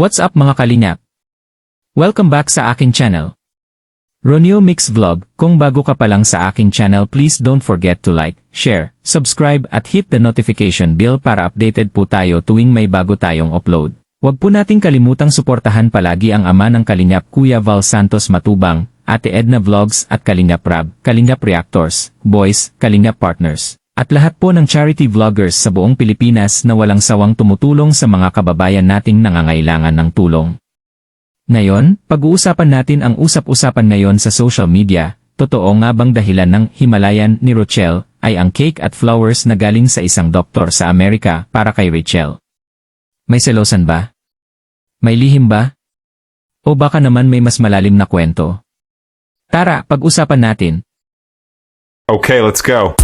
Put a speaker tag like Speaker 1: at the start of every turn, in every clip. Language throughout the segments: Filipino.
Speaker 1: What's up mga kalingap? Welcome back sa aking channel. Ronio Mix Vlog. Kung bago ka pa lang sa aking channel, please don't forget to like, share, subscribe at hit the notification bell para updated po tayo tuwing may bago tayong upload. Huwag po nating kalimutang suportahan palagi ang ama ng Kalingap Kuya Val Santos Matubang, Ate Edna Vlogs at Kalingap Rab, Kalingap Reactors, Boys, Kalingap Partners. At lahat po ng charity vloggers sa buong Pilipinas na walang sawang tumutulong sa mga kababayan nating nangangailangan ng tulong. Ngayon, pag-uusapan natin ang usap-usapan ngayon sa social media. Totoo nga bang dahilan ng Himalayan ni Rochelle ay ang cake at flowers na galing sa isang doktor sa Amerika para kay Rachel? May selosan ba? May lihim ba? O baka naman may mas malalim na kwento? Tara, pag-usapan natin.
Speaker 2: Okay, let's go.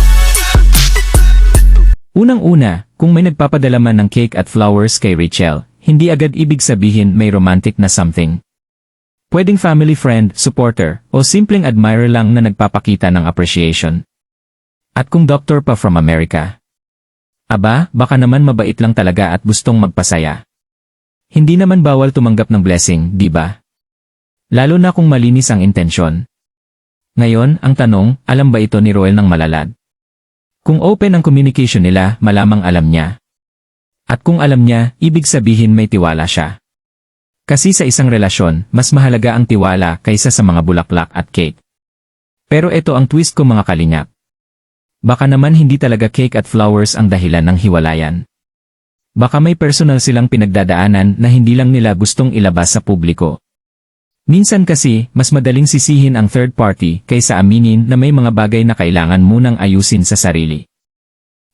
Speaker 1: Unang-una, kung may nagpapadala man ng cake at flowers kay Rachel, hindi agad ibig sabihin may romantic na something. Pwedeng family friend, supporter, o simpleng admirer lang na nagpapakita ng appreciation. At kung doctor pa from America? Aba, baka naman mabait lang talaga at gustong magpasaya. Hindi naman bawal tumanggap ng blessing, di ba? Lalo na kung malinis ang intensyon. Ngayon, ang tanong, alam ba ito ni Roel ng malalad? Kung open ang communication nila, malamang alam niya. At kung alam niya, ibig sabihin may tiwala siya. Kasi sa isang relasyon, mas mahalaga ang tiwala kaysa sa mga bulaklak at cake. Pero ito ang twist ko mga kalingap. Baka naman hindi talaga cake at flowers ang dahilan ng hiwalayan. Baka may personal silang pinagdadaanan na hindi lang nila gustong ilabas sa publiko. Minsan kasi, mas madaling sisihin ang third party kaysa aminin na may mga bagay na kailangan munang ayusin sa sarili.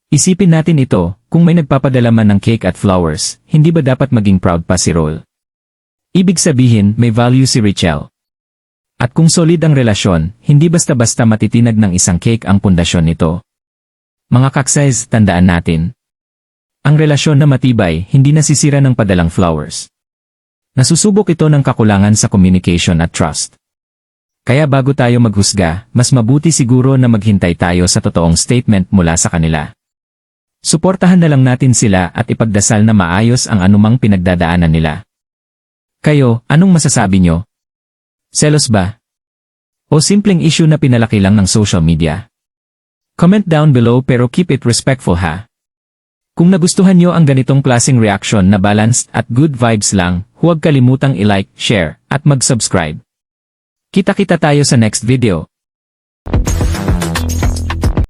Speaker 1: Isipin natin ito, kung may nagpapadala man ng cake at flowers, hindi ba dapat maging proud pa si Roel? Ibig sabihin, may value si Rachel. At kung solid ang relasyon, hindi basta-basta matitinag ng isang cake ang pundasyon nito. Mga kaksize, tandaan natin. Ang relasyon na matibay, hindi nasisira ng padalang flowers. Nasusubok ito ng kakulangan sa communication at trust. Kaya bago tayo maghusga, mas mabuti siguro na maghintay tayo sa totoong statement mula sa kanila. Suportahan na lang natin sila at ipagdasal na maayos ang anumang pinagdadaanan nila. Kayo, anong masasabi nyo? Selos ba? O simpleng issue na pinalaki lang ng social media? Comment down below pero keep it respectful ha. Kung nagustuhan nyo ang ganitong klaseng reaction na balanced at good vibes lang, huwag kalimutang i-like, share, at mag-subscribe. Kita-kita tayo sa next video.